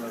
All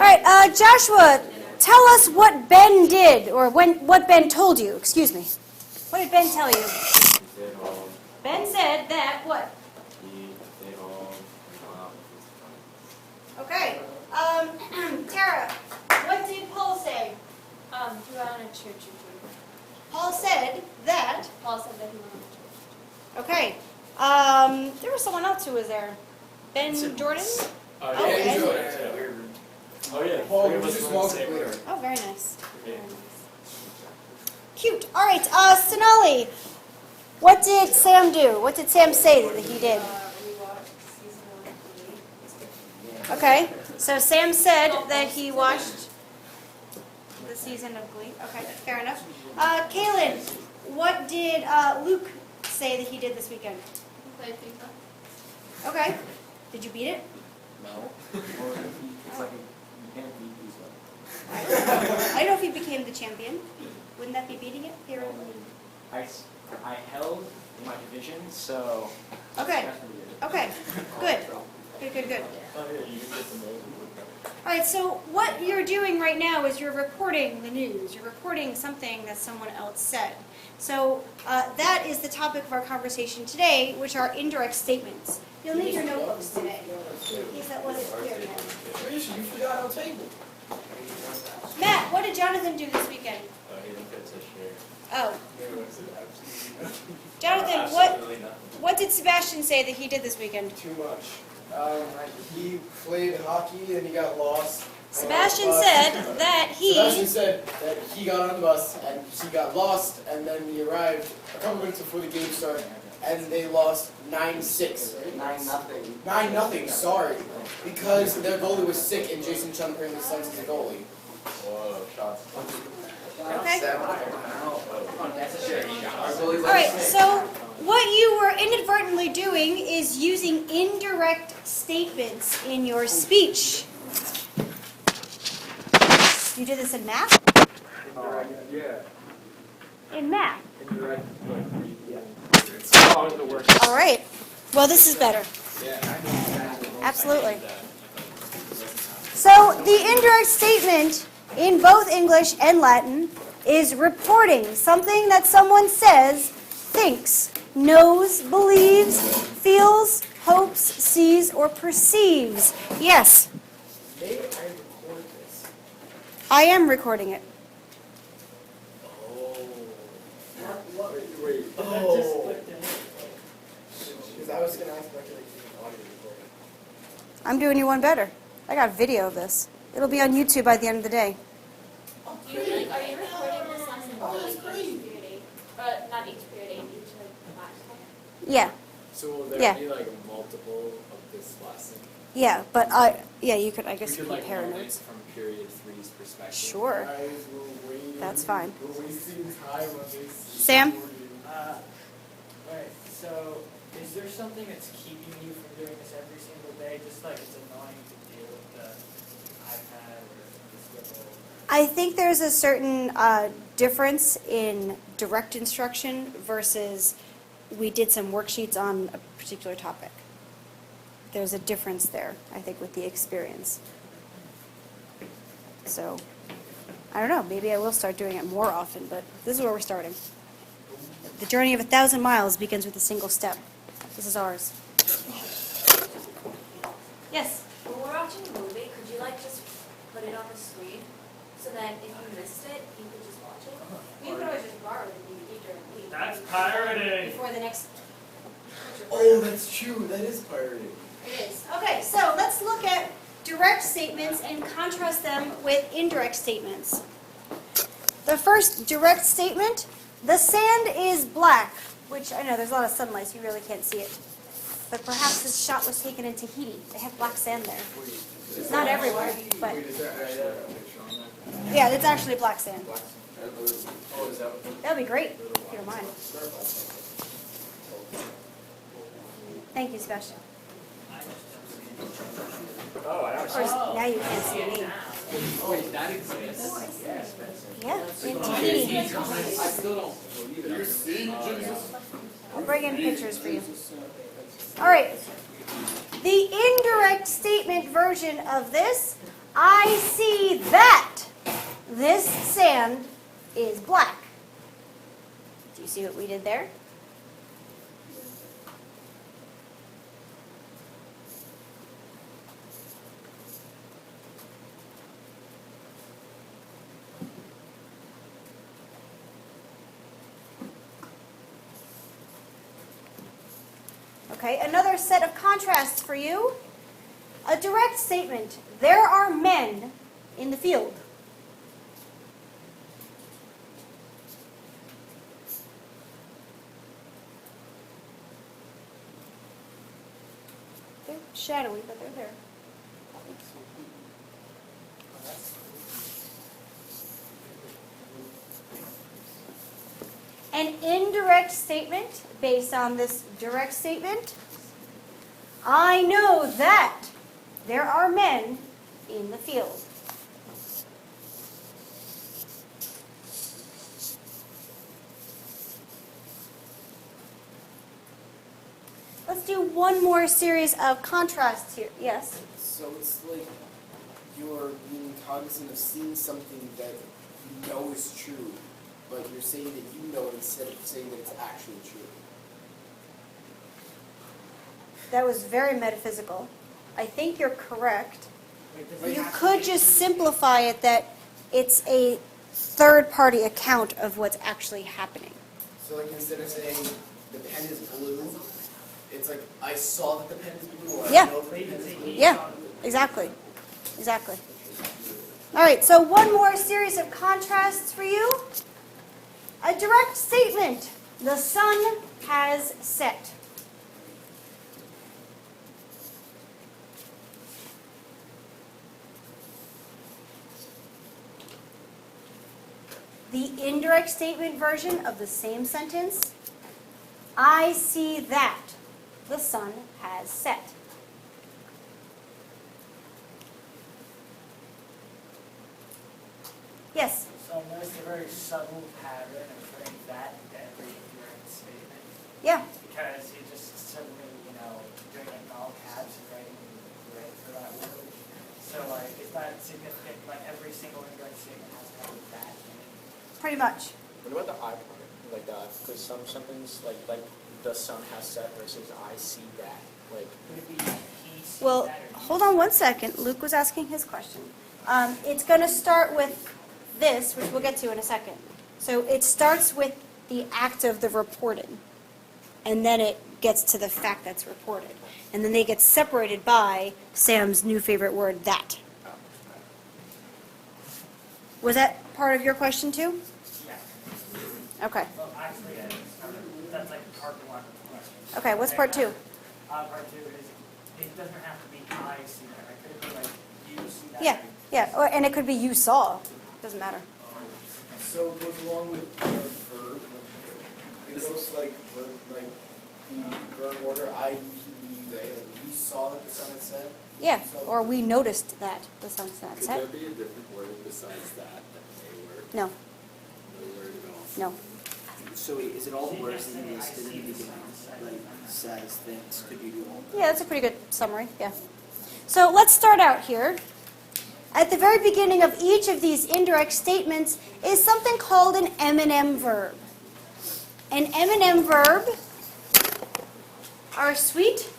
right, Joshua, tell us what Ben did, or what Ben told you. Excuse me. What did Ben tell you? Ben said that what? Okay. Tara, what did Paul say? He went on a church retreat. Paul said that. Paul said that he went on a church retreat. Okay. There was someone else who was there. Ben Jordan? Oh, yeah. Paul, you just walked clear. Oh, very nice. Very nice. Cute. All right, Sonali, what did Sam do? What did Sam say that he did? We watched season 1 of Glee. Okay, so Sam said that he watched the season of Glee. Okay, fair enough. Kaylin, what did Luke say that he did this weekend? He played FIFA. Okay. Did you beat it? No. It's like you can't beat these ones. I don't know if he became the champion. Wouldn't that be beating it here in the... I held in my division, so. Okay. That's pretty good. Okay. Good. Good. Oh, yeah, you can get the name. All right, so what you're doing right now is you're reporting the news. You're reporting something that someone else said. So that is the topic of our conversation today, which are indirect statements. You'll need your notebooks today. Is that what it's here? Trish, you forgot our table. Matt, what did Jonathan do this weekend? He didn't get to share. Oh, Absolutely Jonathan, nothing. what did Sebastian say that he did this weekend? Too much. He played hockey and he got lost. Sebastian said that Sebastian said that he got on the bus and he got lost, and then he arrived a couple minutes before the game started, and they lost 9-6. 9-0. 9-0, sorry. Because their goalie was sick and Jason Chun apparently sucks as a goalie. Whoa, shots. Okay. All All right, so what you were inadvertently doing is using indirect statements in your speech. You did this in math? Yeah. In math. Indirect. Yeah. All right. Well, this is better. Absolutely. So the indirect statement in both English and Latin is reporting something that someone says, thinks, knows, believes, feels, hopes, sees, or perceives. Yes? Maybe I record this. I am recording it. Wait. Oh. Because I was going to ask about like audio recording. I'm doing you one better. I got video of this. It'll be on YouTube by the end of the day. Are you recording this lesson each period? Not each period, each class? Yeah. So will there Yeah. be like multiple of this lesson? Yeah, but you could, I guess, We could like compare note it notes. from period 3's perspective. Sure. Guys, we're waiting. That's fine. We're wasting time on this. Sam? Alright, so is there something that's keeping you from doing this every single day? Just like it's annoying to deal with the iPad or the Swivl? I think there's a certain difference in direct instruction versus we did some worksheets on a particular topic. There's a difference there, I think, with the experience. So, I don't know, maybe I will start doing it more often, but this is where we're starting. The journey of 1,000 miles begins with a single step. This is ours. Yes? When we're watching a movie, could you like just put it on the screen so then if you missed it, you could just watch it? You could always just borrow the DVD during the week. That's pirating. before the next. Oh, that's true. That is pirating. It is. Okay, so let's look at direct statements and contrast them with indirect statements. The first direct statement, the sand is black, which I know there's a lot of sunlight, so you really can't see it. But perhaps this shot was taken in Tahiti. They have black sand there. Not everywhere, but Wait, is there actually a picture on that? yeah, it's actually black sand. Oh, is that what? That'd be great, if you don't mind. Thank you, Sebastian. Oh, I Of course, now you can't see me. Oh, wait, that exists? Yes. Yeah, in Tahiti. I still don't believe it. You see, Jesus? I'll bring in pictures for you. All right. The indirect statement version of this, I see that this sand is black. Do you see what we did there? Okay, another set of contrasts for you. A direct statement. There are men in the field. They're shadowy, but they're there. An indirect statement based on this direct statement. I know that there are men in the field. Let's do one more series of contrasts here. Yes? So it's like you're being cognizant of seeing something that you know is true, but you're saying that you know it instead of saying that it's actually true. That was very metaphysical. I think you're correct. Wait, You could just simplify it that it's a third-party account of what's actually happening. So like instead of saying the pen is blue, it's like I saw that the pen is blue. Or Yeah. I know the pen is blue. Yeah, exactly. Exactly. All right, so one more series of contrasts for you. A direct statement. The sun has set. The indirect statement version of the same sentence. I see that the sun has set. Yes? So I noticed a very subtle pattern of putting that into every indirect statement. Yeah. Because you just suddenly, doing it in all caps and writing right for that word. So like, is that significant? Like every single indirect statement has to have that in it. Pretty much. What about the I part? Like that, because some things like the sun has set versus I see that. Like, Would it be he sees Well, that or hold on one second. Luke was asking his question. It's going to start with this, which we'll get to in a second. So it starts with the act of the reporting, and then it gets to the fact that's reported. And then they get separated by Sam's new favorite word, that. Was that part of your question too? Yeah. Okay. Well, actually, that's like part one of the question. Okay, what's part two? Part two is, it doesn't have to be I see that. It could be like you see that. Yeah, yeah. And it could be you saw. Doesn't matter. So it goes along with the verb. It goes like the verb order. I, you, they. Like you saw that the sun had set. Yeah, or we noticed that the sun's not Could set. there be a different word besides that they were? No, No word at all? no. So wait, is it all the words that you listed in the beginning? Like says, thinks, could you do all? Yeah, that's a pretty good summary, yeah. So let's start out here. At the very beginning of each of these indirect statements is something called an M&M verb. An M&M verb are sweet.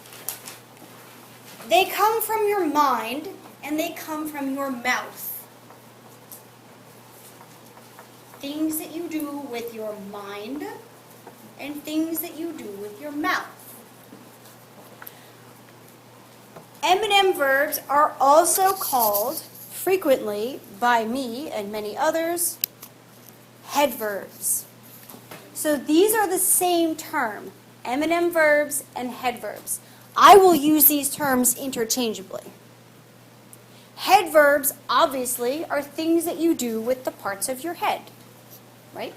They come from your mind and they come from your mouth. Things that you do with your mind and things that you do with your mouth. M&M verbs are also called frequently by me and many others head verbs. So these are the same term, M&M verbs and head verbs. I will use these terms interchangeably. Head verbs, obviously, are things that you do with the parts of your head, right?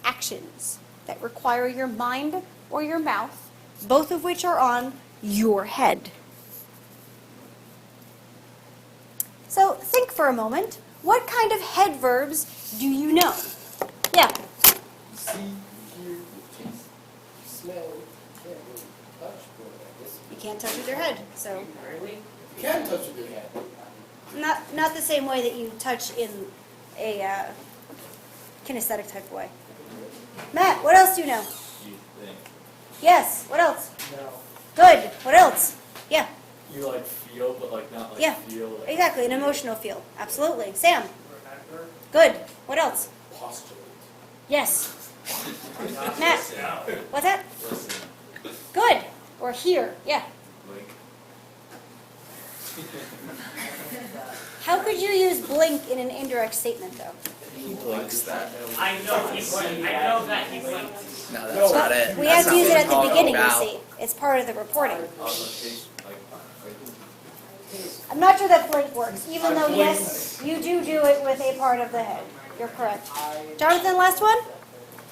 Actions that require your mind or your mouth, both of which are on your head. So think for a moment, what kind of head verbs do you know? Yeah. See, hear, taste, smell, you can't really touch, but I guess You can't touch with your head, so you can touch with your hand. not the same way that you touch in a kinesthetic type of way. Matt, what else do you know? You think. Yes, what else? No. Good, what else? Yeah, You like feel, but like not like Yeah. feel. Like exactly, an emotional feel. Absolutely. Sam, Remember? good. What else? Postulate. Yes. Matt, what's that? Listen. Good. Or hear, yeah. Like. How could you use blink in an indirect statement, though? He blinks that. I know he blinked. I know that he blinked. No, that's not it. We That's have to not use it what at the we're beginning, you talking see. It's part of the reporting. On location, like. I'm not sure that blink works, even though, yes, you do it with a part of the head. You're correct. Jonathan, last one?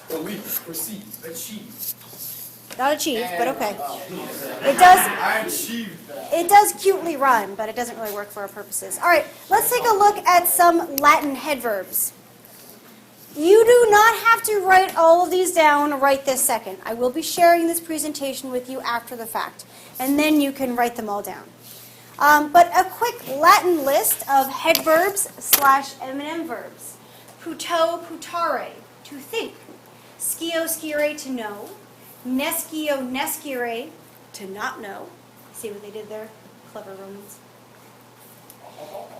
Believe, proceed, achieve. Not achieve, but okay. And, It does. I achieved that. It does cutely rhyme, but it doesn't really work for our purposes. All right, let's take a look at some Latin head verbs. You do not have to write all of these down right this second. I will be sharing this presentation with you after the fact, and then you can write them all down. But a quick Latin list of head verbs / M&M verbs. Puto, putare, to think. Scio, scire, to know. Nescio, nescire, to not know. See what they did there? Clever Romans.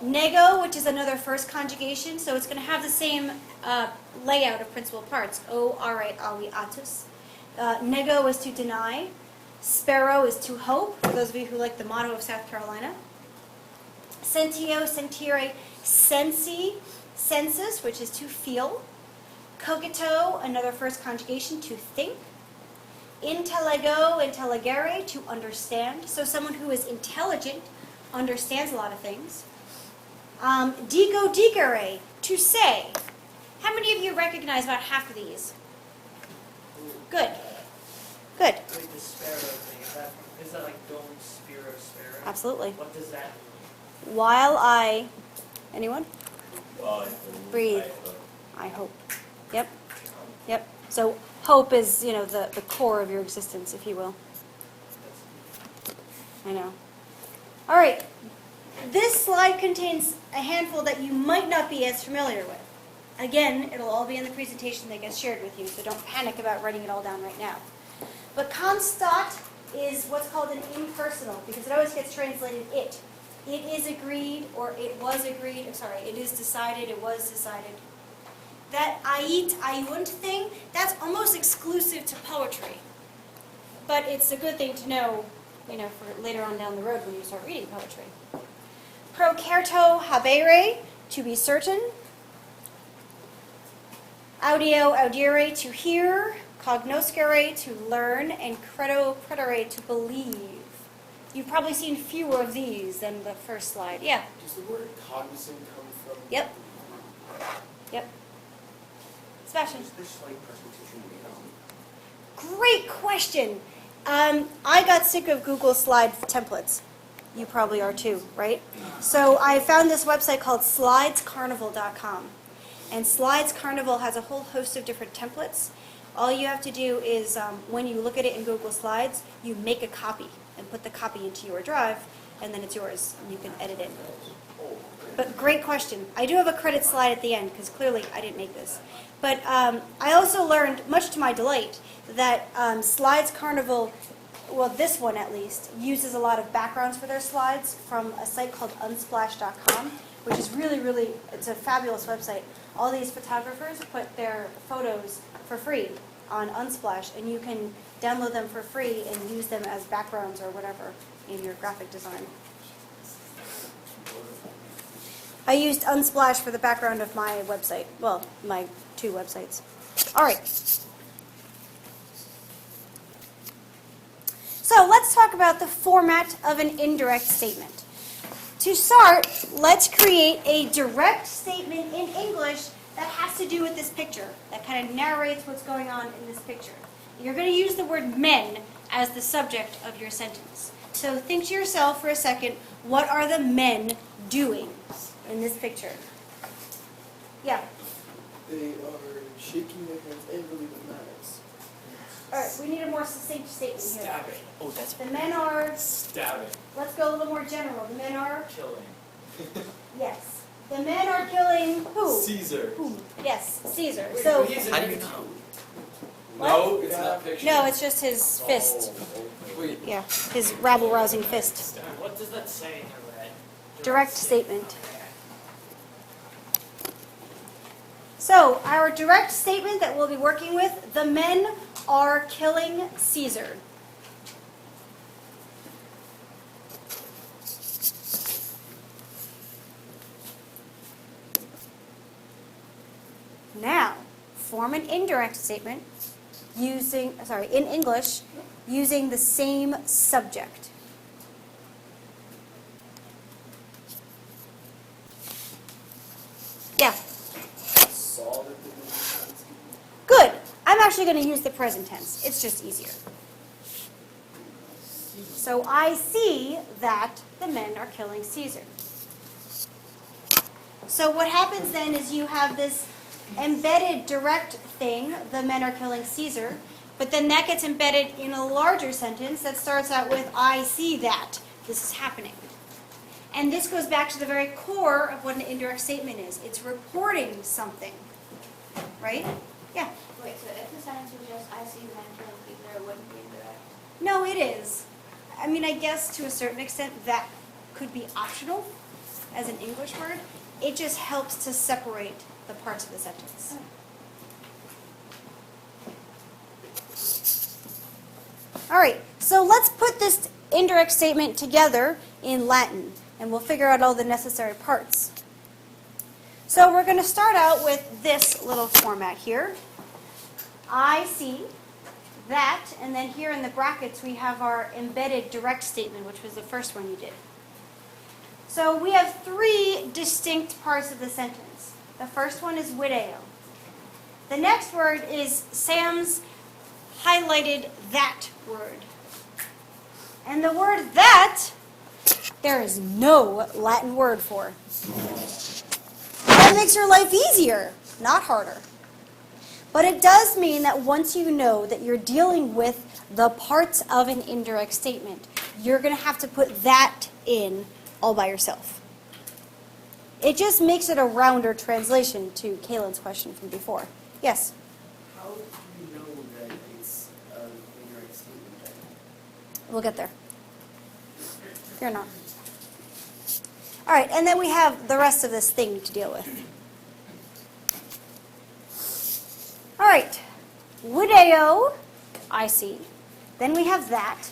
Nego, which is another first conjugation, so it's going to have the same layout of principal parts. O, are, avi, atus. Nego is to deny. Spero is to hope, for those of you who like the motto of South Carolina. Sentio, sentire, sensi, sensus, which is to feel. Cogito, another first conjugation, to think. Intellego, intelligere, to understand. So someone who is intelligent understands a lot of things. Digo, digere, to say. How many of you recognize about half of these? Good. Good. Like the sparrow thing. Is that like dom spiro sparrow? Absolutely. What does that mean? While I, anyone? Well, Breathe. I hope. Yep. Yep. So hope is, the core of your existence, if you will. I know. All right. This slide contains a handful that you might not be as familiar with. Again, it'll all be in the presentation that gets shared with you, so don't panic about writing it all down right now. But constat is what's called an impersonal, because it always gets translated it. It is agreed, or it was agreed, it is decided, it was decided. That ait, aiunt thing, that's almost exclusive to poetry. But it's a good thing to know, for later on down the road when you start reading poetry. Procerto habere, to be certain. Audio, audire, to hear. Cognoscere, to learn. And credo, credere, to believe. You've probably seen fewer of these than the first slide. Yeah. Does the word cognizant come from? Yep. Yep. Sebastian. Great question. I got sick of Google slide templates. You probably are too, right? So I found this website called slidescarnival.com. And Slides Carnival has a whole host of different templates. All you have to do is, when you look at it in Google Slides, you make a copy and put the copy into your drive, and then it's yours, and you can edit it. But great question. I do have a credit slide at the end, because clearly I didn't make this. But I also learned, much to my delight, that Slides Carnival, well, this one at least, uses a lot of backgrounds for their slides from a site called unsplash.com, which is really, it's a fabulous website. All these photographers put their photos for free on Unsplash, and you can download them for free and use them as backgrounds or whatever in your graphic design. I used Unsplash for the background of my website. Well, my 2 websites. All right. So let's talk about the format of an indirect statement. To start, let's create a direct statement in English that has to do with this picture, that kind of narrates what's going on in this picture. You're going to use the word men as the subject of your sentence. So think to yourself for a second, what are the men doing in this picture? Yeah. They are shaking their hands angrily with knives. All right, we need a more succinct statement here. Stabbing. Oh, that's The men are, Stabbing. let's go a little more general. The men are, Killing. yes. The men are killing who? Caesar. Who? Yes, Caesar. Wait, So, but he's an how do you image. know? No, it's not picture. no, it's just his fist. Wait. Yeah, his rabble-rousing fist. What does that say in the red? Direct statement. So, our direct statement that we'll be working with, the men are killing Caesar. Now, form an indirect statement in English, using the same subject. Yeah. Saw that the movie. Good. I'm actually going to use the present tense. It's just easier. So I see that the men are killing Caesar. So what happens then is you have this embedded direct thing, the men are killing Caesar, but then that gets embedded in a larger sentence that starts out with, I see that this is happening. And this goes back to the very core of what an indirect statement is. It's reporting something, right? Yeah. Wait, so if the sentence was just, I see men killing Caesar, it wouldn't be indirect? No, it is. I mean, I guess to a certain extent that could be optional as an English word. It just helps to separate the parts of the sentence. All right, so let's put this indirect statement together in Latin, and we'll figure out all the necessary parts. So we're going to start out with this little format here. I see that, and then here in the brackets we have our embedded direct statement, which was the first one you did. So we have 3 distinct parts of the sentence. The first one is video. The next word is Sam's highlighted that word. And the word that, there is no Latin word for. That makes your life easier, not harder. But it does mean that once you know that you're dealing with the parts of an indirect statement, you're going to have to put that in all by yourself. It just makes it a rounder translation to Kaylin's question from before. Yes? How do you know that it's an indirect statement then? We'll get there. Fear not. All right, and then we have the rest of this thing to deal with. All right, video, I see. Then we have that.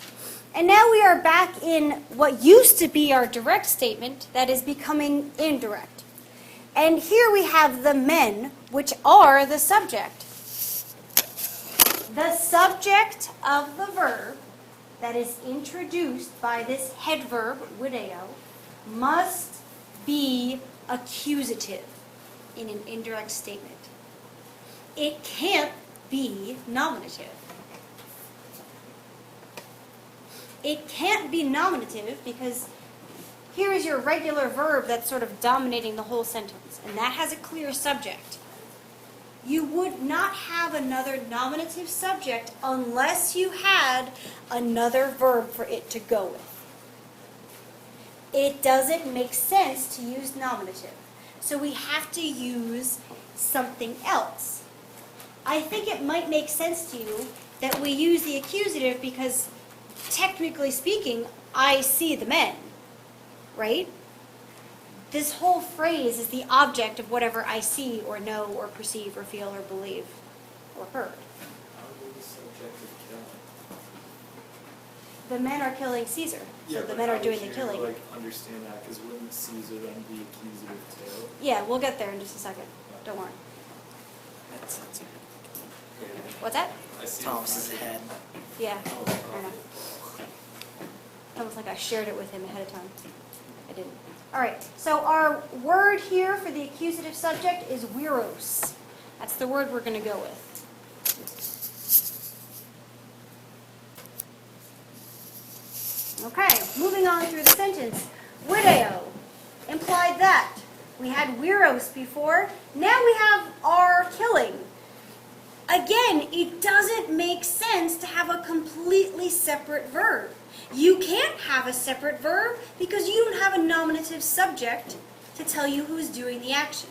And now we are back in what used to be our direct statement that is becoming indirect. And here we have the men, which are the subject. The subject of the verb that is introduced by this head verb, video, must be accusative in an indirect statement. It can't be nominative. It can't be nominative because here is your regular verb that's sort of dominating the whole sentence, and that has a clear subject. You would not have another nominative subject unless you had another verb for it to go with. It doesn't make sense to use nominative, so we have to use something else. I think it might make sense to you that we use the accusative because technically speaking, I see the men, right? This whole phrase is the object of whatever I see or know or perceive or feel or believe or heard. the men are killing Caesar. Yeah, So the but men are how doing would the you, killing. like, understand that, because wouldn't Caesar then be accusative too? Yeah, we'll get there in just a second. Don't worry. That's it. What's that? I see. Thomas's head. Yeah, fair enough. It's almost like I shared it with him ahead of time. I didn't. All right, so our word here for the accusative subject is viros. That's the word we're going to go with. Okay, moving on through the sentence. Video implied that. We had viros before. Now we have our killing. Again, it doesn't make sense to have a completely separate verb. You can't have a separate verb because you don't have a nominative subject to tell you who's doing the action.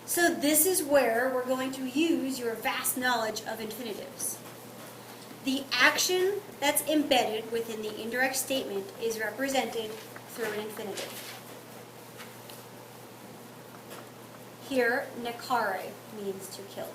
So this is where we're going to use your vast knowledge of infinitives. The action that's embedded within the indirect statement is represented through an infinitive. Here, necare means to kill.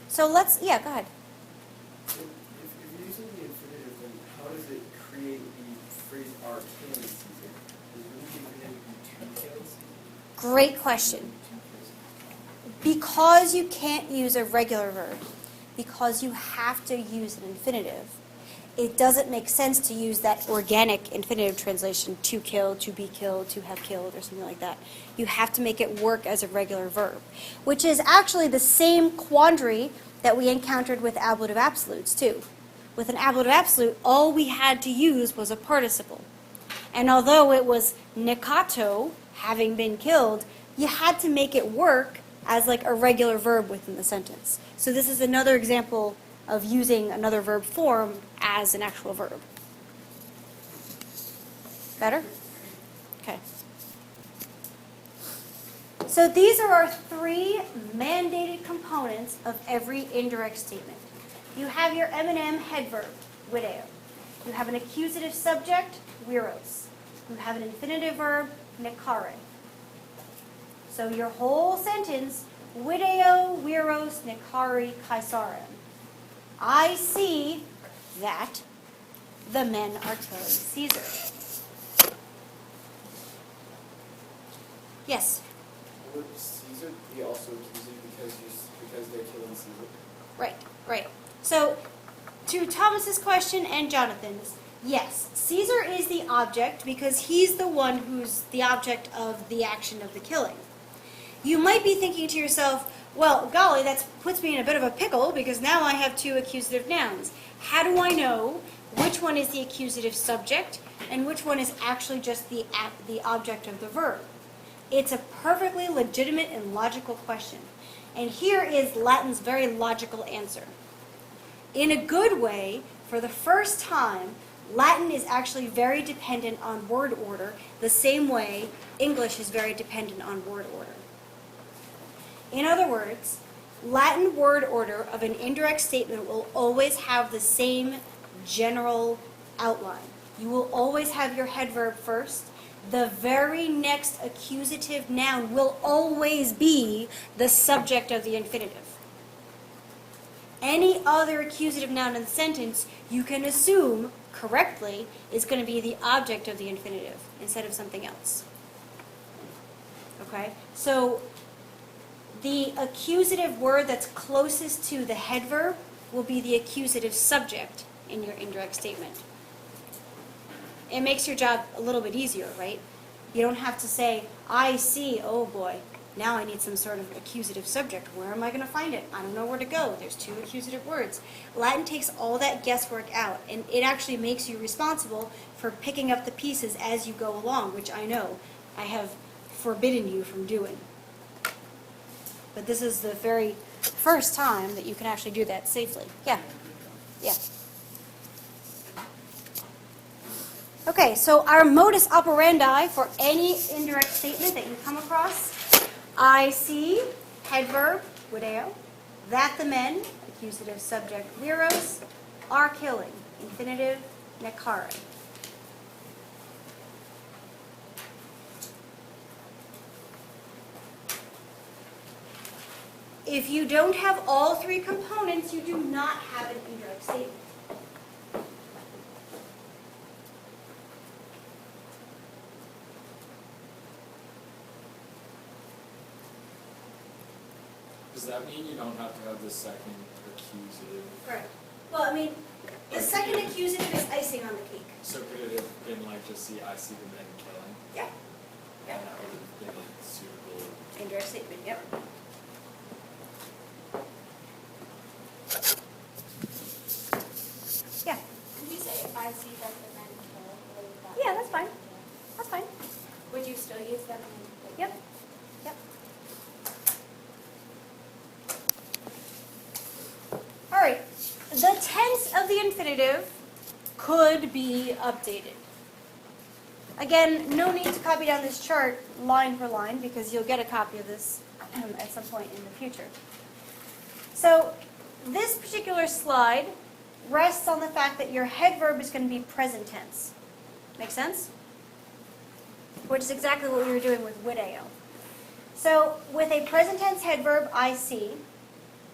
So let's, yeah, go ahead. If you're using the infinitive, then how does it create the phrase are killing Caesar? Wouldn't the infinitive be to kill Caesar? Great question. Because you can't use a regular verb, because you have to use an infinitive, it doesn't make sense to use that organic infinitive translation, to kill, to be killed, to have killed, or something like that. You have to make it work as a regular verb, which is actually the same quandary that we encountered with ablative absolutes, too. With an ablative absolute, all we had to use was a participle. And although it was nikato, having been killed, you had to make it work as like a regular verb within the sentence. So this is another example of using another verb form as an actual verb. Better? Okay. So these are our three mandated components of every indirect statement. You have your M&M head verb, video. You have an accusative subject, viros. You have an infinitive verb, necare. So your whole sentence, video, viros, necare, caesarem. I see that the men are killing Caesar. Yes? Would Caesar be also accusing because they're killing Caesar? Right, right. So, to Thomas's question and Jonathan's, yes, Caesar is the object because he's the one who's the object of the action of the killing. You might be thinking to yourself, well, golly, that puts me in a bit of a pickle because now I have two accusative nouns. How do I know which one is the accusative subject and which one is actually just the object of the verb? It's a perfectly legitimate and logical question. And here is Latin's very logical answer. In a good way, for the first time, Latin is actually very dependent on word order, the same way English is very dependent on word order. In other words, Latin word order of an indirect statement will always have the same general outline. You will always have your head verb first. The very next accusative noun will always be the subject of the infinitive. Any other accusative noun in the sentence, you can assume, correctly, is going to be the object of the infinitive instead of something else. Okay? So, the accusative word that's closest to the head verb will be the accusative subject in your indirect statement. It makes your job a little bit easier, right? You don't have to say, I see, oh boy, now I need some sort of accusative subject. Where am I going to find it? I don't know where to go. There's two accusative words. Latin takes all that guesswork out, and it actually makes you responsible for picking up the pieces as you go along, which I know I have forbidden you from doing. But this is the very first time that you can actually do that safely. Yeah. Yeah. Okay, so our modus operandi for any indirect statement that you come across, I see, head verb, video. that the men, accusative subject viros, are killing, infinitive nekare. If you don't have all three components, you do not have an indirect statement. Does that mean you don't have to have the second accusative? Correct. Well, I mean, the second accusative is icing on the cake. So could it have been like just I see the men killing? Yeah. Yeah. And that would have been a suitable. Indirect statement, yep. Yeah. Could you say, I see that the men kill? Or that Yeah, that's fine. That's fine. Would you still use them in? Like, Yep. Yep. All right. The tense of the infinitive could be updated. Again, no need to copy down this chart line for line because you'll get a copy of this at some point in the future. So this particular slide rests on the fact that your head verb is going to be present tense. Make sense? Which is exactly what we were doing with video. So with a present tense head verb, I see,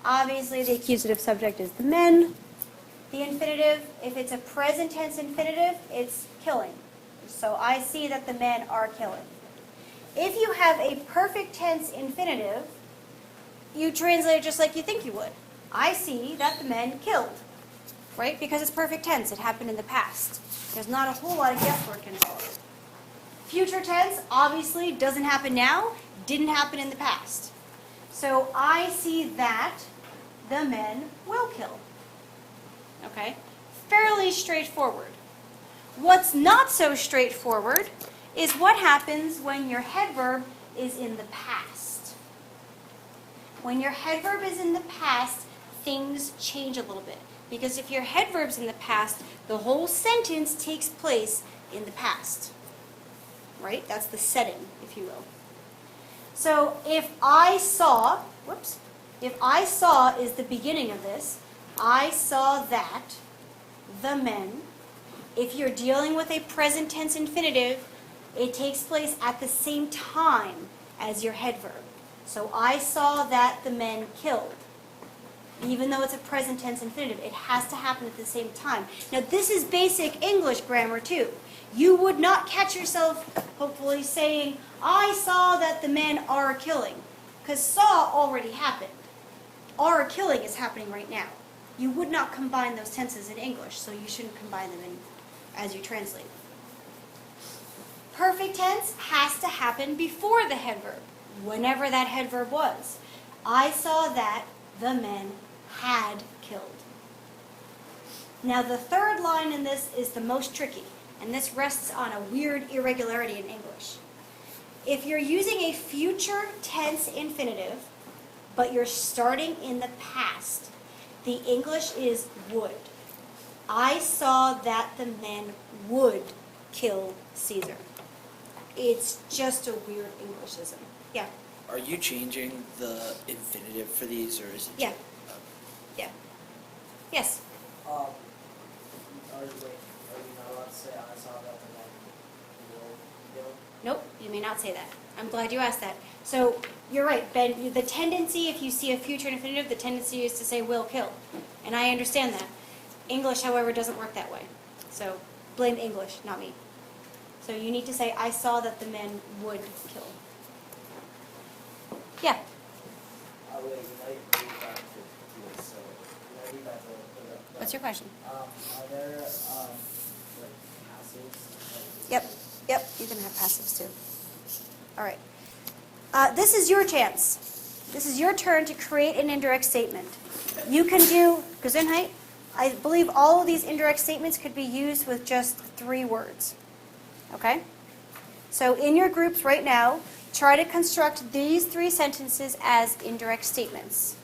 obviously the accusative subject is the men. The infinitive, if it's a present tense infinitive, it's killing. So I see that the men are killing. If you have a perfect tense infinitive, you translate it just like you think you would. I see that the men killed. Right? Because it's perfect tense. It happened in the past. There's not a whole lot of guesswork involved. Future tense, obviously, doesn't happen now, didn't happen in the past. So I see that the men will kill. Okay? Fairly straightforward. What's not so straightforward is what happens when your head verb is in the past. When your head verb is in the past, things change a little bit. Because if your head verb's in the past, the whole sentence takes place in the past. Right? That's the setting, if you will. So if I saw is the beginning of this, I saw that the men, if you're dealing with a present tense infinitive, it takes place at the same time as your head verb. So I saw that the men killed. Even though it's a present tense infinitive, it has to happen at the same time. Now this is basic English grammar too. You would not catch yourself, hopefully, saying, I saw that the men are killing. Because saw already happened. Are killing is happening right now. You would not combine those tenses in English, so you shouldn't combine them as you translate. Perfect tense has to happen before the head verb, whenever that head verb was. I saw that the men had killed. Now the third line in this is the most tricky, and this rests on a weird irregularity in English. If you're using a future tense infinitive, but you're starting in the past, the English is would. I saw that the men would kill Caesar. It's just a weird Englishism. Yeah. Are you changing the infinitive for these, or is it? Yeah. Yeah. Yes. Are you not allowed to say I saw that the men will kill? Nope, you may not say that. I'm glad you asked that. So you're right, Ben. The tendency, if you see a future infinitive, the tendency is to say will kill. And I understand that. English, however, doesn't work that way. So blame English, not me. So you need to say, I saw that the men would kill. Yeah. Wait, you might read back to this, so you might read back to the What's your question? Are there, like, passives? Yep. Yep, you can have passives too. All right. This is your chance. This is your turn to create an indirect statement. You can do, Gesundheit, I believe all of these indirect statements could be used with just 3 words. Okay? So in your groups right now, try to construct these 3 sentences as indirect statements.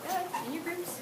Go ahead, in your groups.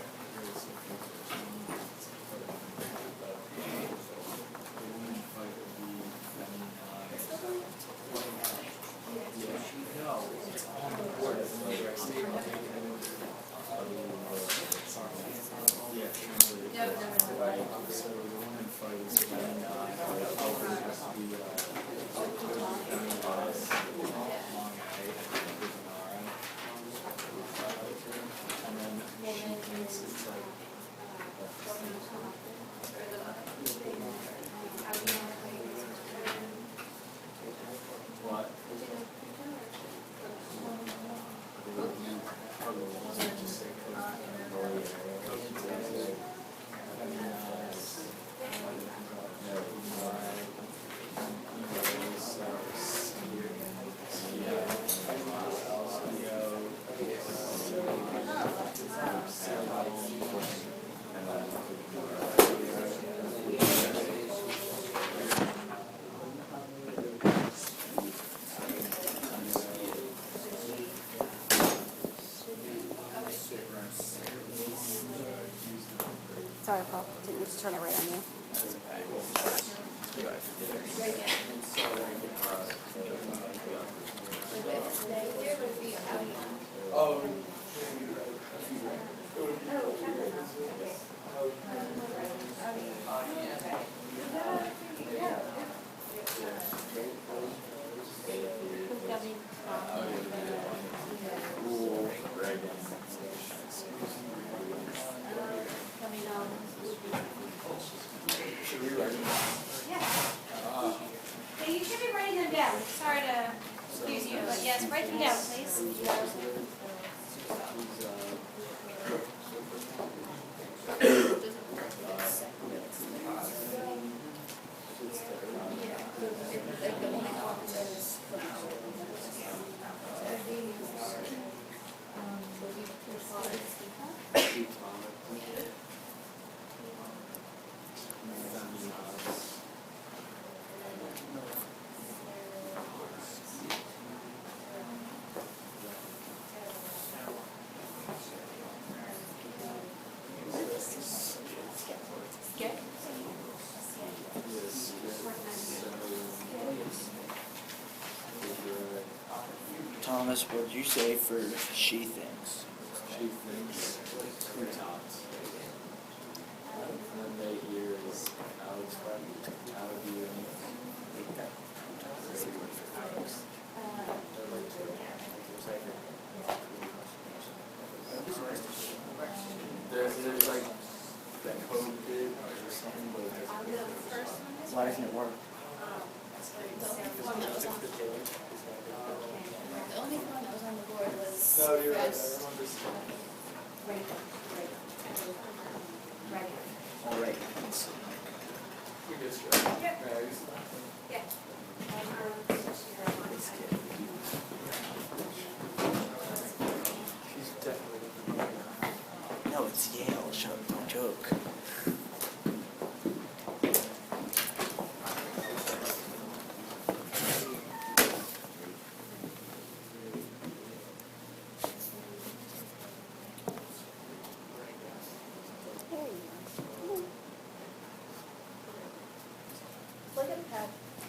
turn it right on you. Oh. Should we write them? Yeah, you should be writing them down. Sorry to excuse you, but yes, write them down, please. Thomas, what did you say for she thinks? She thinks croutons. And then they hear is Alex out of you and there's like that code bit or something, but Why doesn't it work? The only one that was on the board was no, you're right. I Fred's. remember All right. we just right. Yeah. She's definitely No, it's Yale. Shut up, don't joke.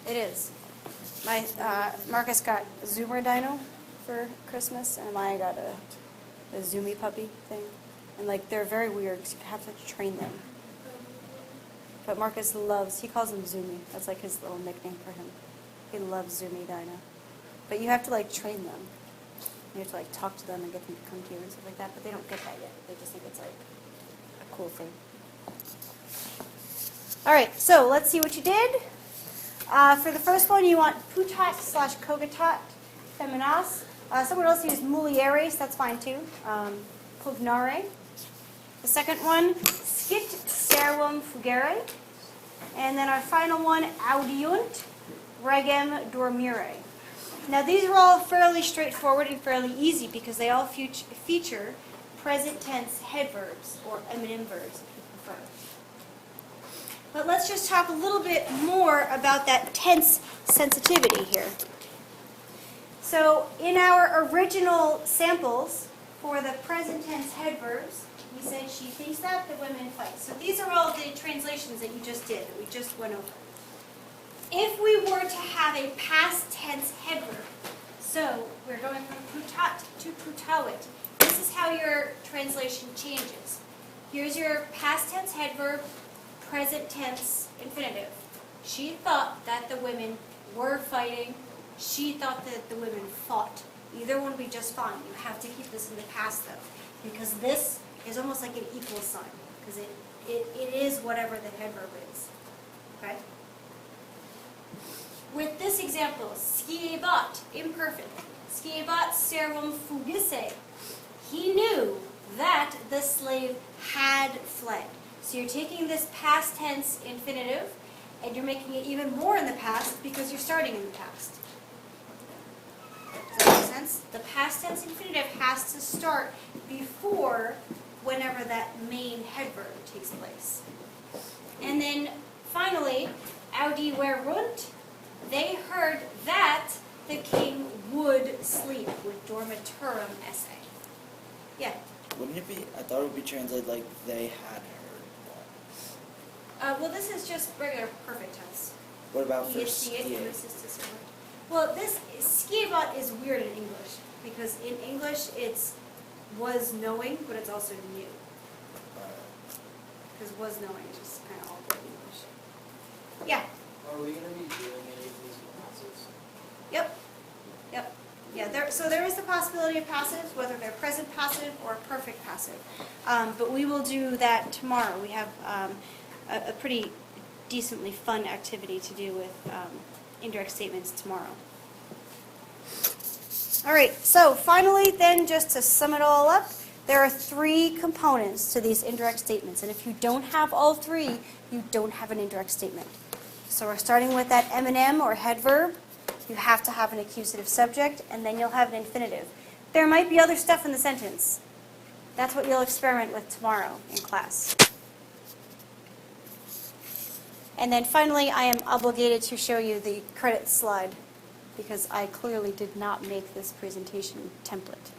It is. My Marcus got a Zoomer Dino for Christmas, and Maya got a Zoomy puppy thing. And like they're very weird because you have to train them. But Marcus loves. He calls him Zoomy. That's like his little nickname for him. He loves Zoomy Dino. But you have to like train them. You have to like talk to them and get them to come to you and stuff like that. But they don't get that yet. They just think it's like a cool thing. All right. So let's see what you did. For the first one, you want putat/cogitat feminas. Someone else used mulieres, that's fine too. Pugnare. The second one, scit servum fugere. And then our final one, audiunt regem dormire. Now these are all fairly straightforward and fairly easy because they all feature present tense head verbs or eminem verbs if you prefer. But let's just talk a little bit more about that tense sensitivity here. So in our original samples for the present tense head verbs, we said she thinks that the women fight. So these are all the translations that you just did, that we just went over. If we were to have a past tense head verb, so we're going from putat to putawit, this is how your translation changes. Here's your past tense head verb, present tense infinitive. She thought that the women were fighting. She thought that the women fought. Either one would be just fine. You have to keep this in the past though, because this is almost like an equal sign, because it is whatever the head verb is. Okay? With this example, skiebat, imperfect. Skiebat servum fugisse. He knew that the slave had fled. So you're taking this past tense infinitive and you're making it even more in the past because you're starting in the past. Does that make sense? The past tense infinitive has to start before whenever that main head verb takes place. And then finally, audi werunt, they heard that the king would sleep with dormitorum esse. Yeah. Wouldn't it be? I thought it would be translated like they had heard. Well, this is just regular perfect tense. What about for ESCA, skiing? Well, this skiabot is weird in English because in English it's was knowing, but it's also knew. Because was knowing is just kind of all good English. Yeah. Are we gonna be doing any of these classes? Yep. Yep. Yeah. So there is the possibility of passive, whether they're present passive or perfect passive. But we will do that tomorrow. We have a pretty decently fun activity to do with indirect statements tomorrow. All right, so finally then, just to sum it all up, there are 3 components to these indirect statements, and if you don't have all 3, you don't have an indirect statement. So we're starting with that M&M or head verb. You have to have an accusative subject, and then you'll have an infinitive. There might be other stuff in the sentence. That's what you'll experiment with tomorrow in class. And then finally, I am obligated to show you the credit slide because I clearly did not make this presentation template.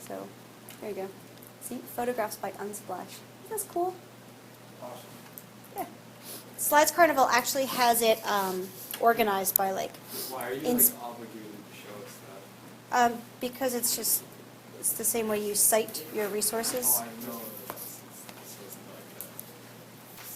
So, there you go. See, photographs by Unsplash. Isn't this cool? Awesome. Yeah. Slides Carnival actually has it organized by like, Why are you Ins- like obligated to show us that? because it's the same way you cite your resources. Oh, I know.